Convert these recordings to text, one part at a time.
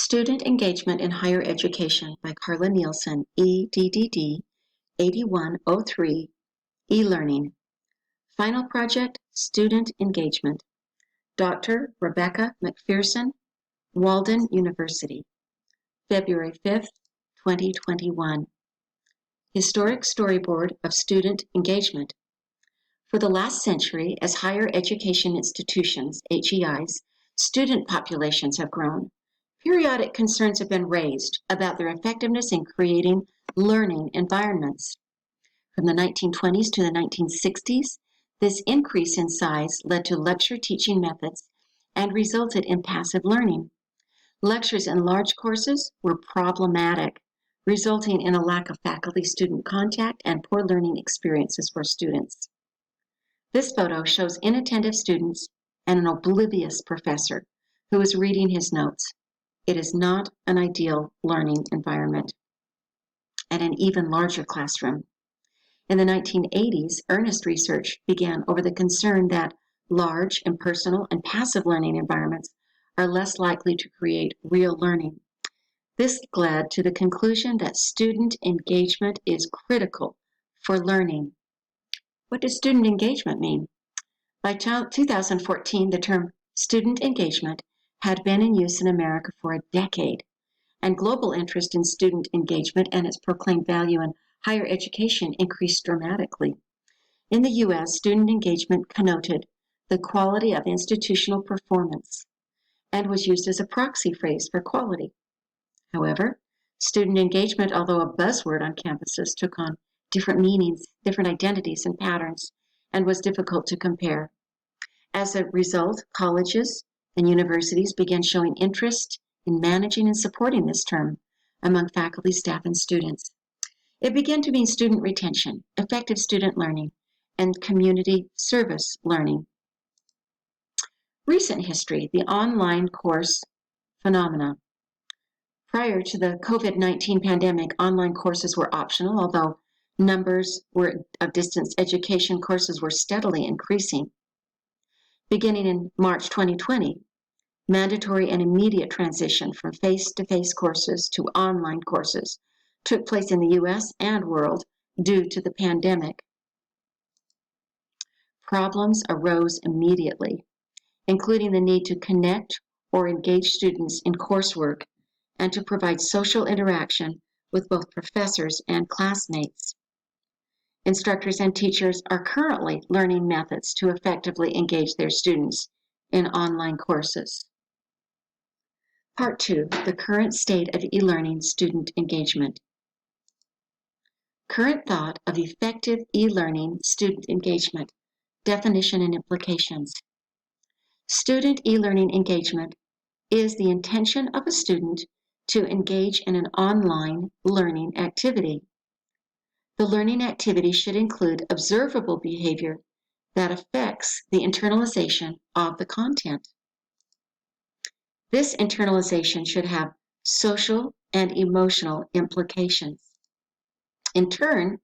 Student Engagement in Higher Education by Carla Nielsen, EDDD 8103, E-Learning. Final project, Student Engagement. Dr. Rebecca McPherson, Walden University. February 5th, 2021. Historic Storyboard of Student Engagement. For the last century, as higher education institutions, HEIs, student populations have grown, periodic concerns have been raised about their effectiveness in creating learning environments. From the 1920s to the 1960s, this increase in size led to lecture teaching methods and resulted in passive learning. Lectures in large courses were problematic, resulting in a lack of faculty-student contact and poor learning experiences for students. This photo shows inattentive students and an oblivious professor who is reading his notes. It is not an ideal learning environment. And an even larger classroom. In the 1980s, earnest research began over the concern that large, impersonal, and passive learning environments are less likely to create real learning. This led to the conclusion that student engagement is critical for learning. What does student engagement mean? By 2014, the term student engagement had been in use in America for a decade, and global interest in student engagement and its proclaimed value in higher education increased dramatically. In the U.S., student engagement connoted the quality of institutional performance and was used as a proxy phrase for quality. However, student engagement, although a buzzword on campuses, took on different meanings, different identities and patterns, and was difficult to compare. As a result, colleges and universities began showing interest in managing and supporting this term among faculty, staff, and students. It began to mean student retention, effective student learning, and community service learning. Recent history, the online course phenomena. Prior to the COVID-19 pandemic, online courses were optional, although numbers of distance education courses were steadily increasing. Beginning in March 2020, mandatory and immediate transition from face-to-face courses to online courses took place in the U.S. and world due to the pandemic. Problems arose immediately, including the need to connect or engage students in coursework and to provide social interaction with both professors and classmates. Instructors and teachers are currently learning methods to effectively engage their students in online courses. Part 2, the current state of e-learning student engagement. Current thought of effective e-learning student engagement, definition and implications. Student e-learning engagement is the intention of a student to engage in an online learning activity. The learning activity should include observable behavior that affects the internalization of the content. This internalization should have social and emotional implications. In turn,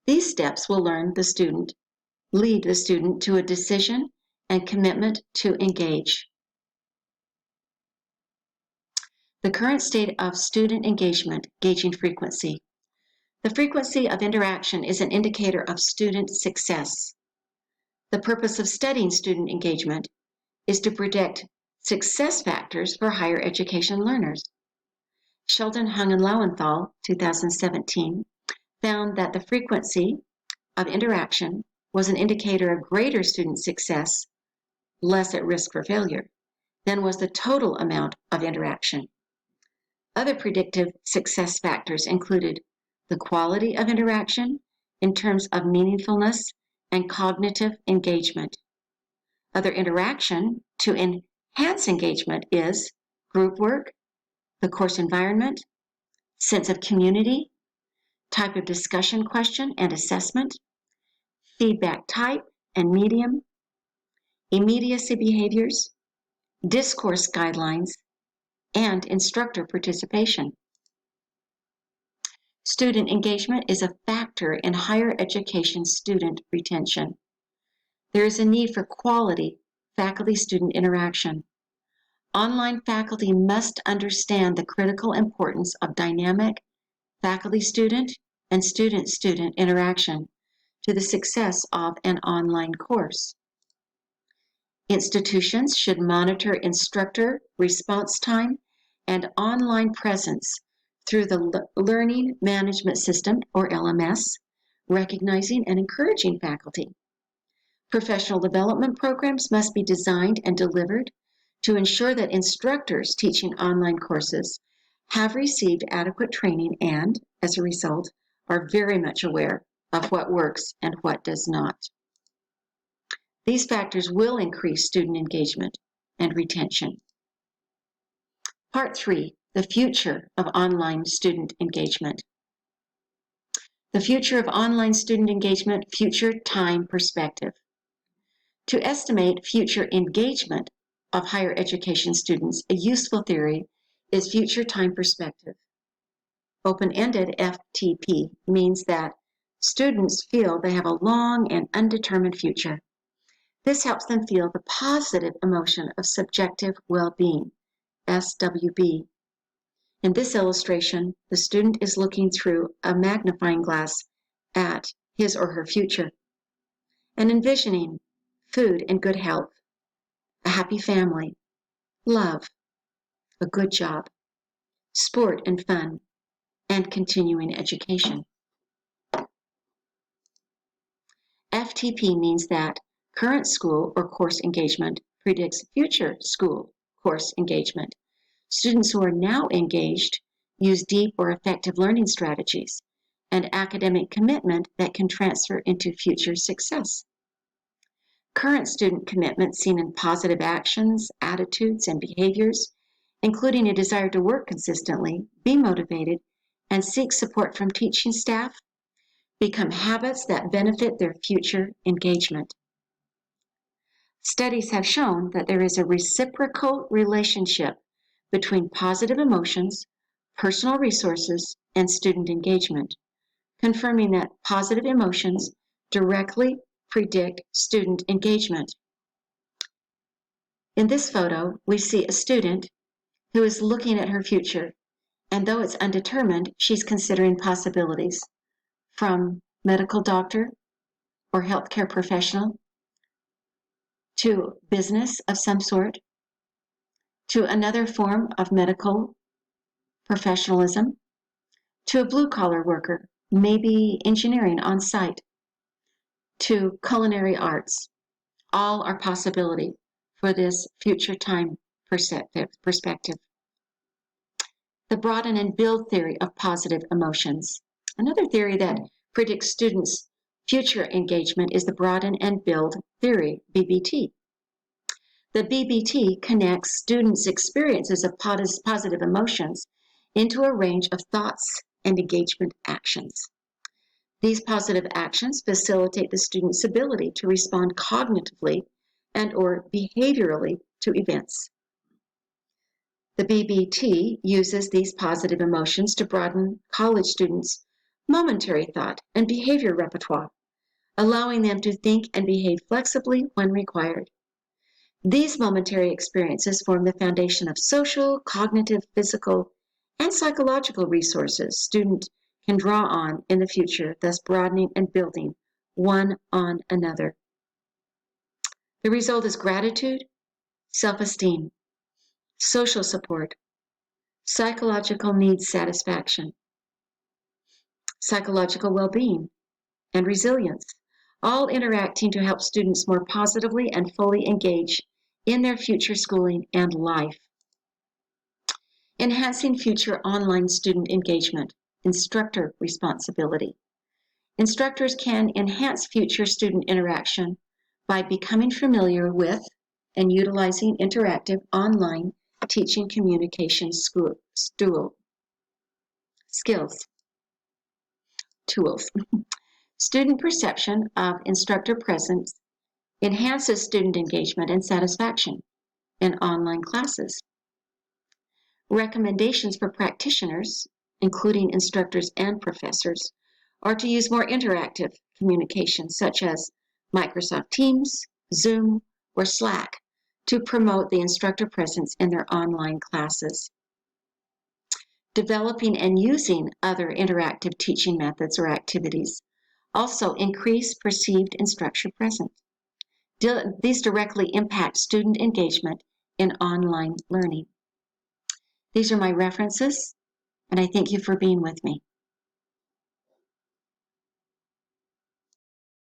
these steps will lead the student to a decision and commitment to engage. The current state of student engagement, gauging frequency. The frequency of interaction is an indicator of student success. The purpose of studying student engagement is to predict success factors for higher education learners. Sheldon Hung and Lowenthal, 2017, found that the frequency of interaction was an indicator of greater student success, less at risk for failure, than was the total amount of interaction. Other predictive success factors included the quality of interaction in terms of meaningfulness and cognitive engagement. Other interaction to enhance engagement is group work, the course environment, sense of community, type of discussion question and assessment, feedback type and medium, immediacy behaviors, discourse guidelines, and instructor participation. Student engagement is a factor in higher education student retention. There is a need for quality faculty-student interaction. Online faculty must understand the critical importance of dynamic faculty-student and student-student interaction to the success of an online course. Institutions should monitor instructor response time and online presence through the Learning Management System, or LMS, recognizing and encouraging faculty. Professional development programs must be designed and delivered to ensure that instructors teaching online courses have received adequate training and, as a result, are very much aware of what works and what does not. These factors will increase student engagement and retention. Part 3, the future of online student engagement. The future of online student engagement, future time perspective. To estimate future engagement of higher education students, a useful theory is future time perspective. Open-ended FTP means that students feel they have a long and undetermined future. This helps them feel the positive emotion of subjective well-being, SWB. In this illustration, the student is looking through a magnifying glass at his or her future and envisioning food and good health, a happy family, love, a good job, sport and fun, and continuing education. FTP means that current school or course engagement predicts future school course engagement. Students who are now engaged use deep or effective learning strategies and academic commitment that can transfer into future success. Current student commitment seen in positive actions, attitudes, and behaviors, including a desire to work consistently, be motivated, and seek support from teaching staff, become habits that benefit their future engagement. Studies have shown that there is a reciprocal relationship between positive emotions, personal resources, and student engagement, confirming that positive emotions directly predict student engagement. In this photo, we see a student who is looking at her future, and though it's undetermined, she's considering possibilities, from medical doctor or healthcare professional to business of some sort, to another form of medical professionalism, to a blue-collar worker, maybe engineering on site, to culinary arts. All are possibility for this future time perspective. The Broaden and Build theory of positive emotions. Another theory that predicts students' future engagement is the Broaden and Build theory, BBT. The BBT connects students' experiences of positive emotions into a range of thoughts and engagement actions. These positive actions facilitate the student's ability to respond cognitively and or behaviorally to events. The BBT uses these positive emotions to broaden college students' momentary thought and behavior repertoire, allowing them to think and behave flexibly when required. These momentary experiences form the foundation of social, cognitive, physical, and psychological resources students can draw on in the future, thus broadening and building one on another. The result is gratitude, self-esteem, social support, psychological needs satisfaction, psychological well-being, and resilience, all interacting to help students more positively and fully engage in their future schooling and life. Enhancing future online student engagement, instructor responsibility. Instructors can enhance future student interaction by becoming familiar with and utilizing interactive online teaching communication skills, tools. Student perception of instructor presence enhances student engagement and satisfaction in online classes. Recommendations for practitioners, including instructors and professors, are to use more interactive communication such as Microsoft Teams, Zoom, or Slack to promote the instructor presence in their online classes. Developing and using other interactive teaching methods or activities also increase perceived instructor presence. These directly impact student engagement in online learning. These are my references, and I thank you for being with me.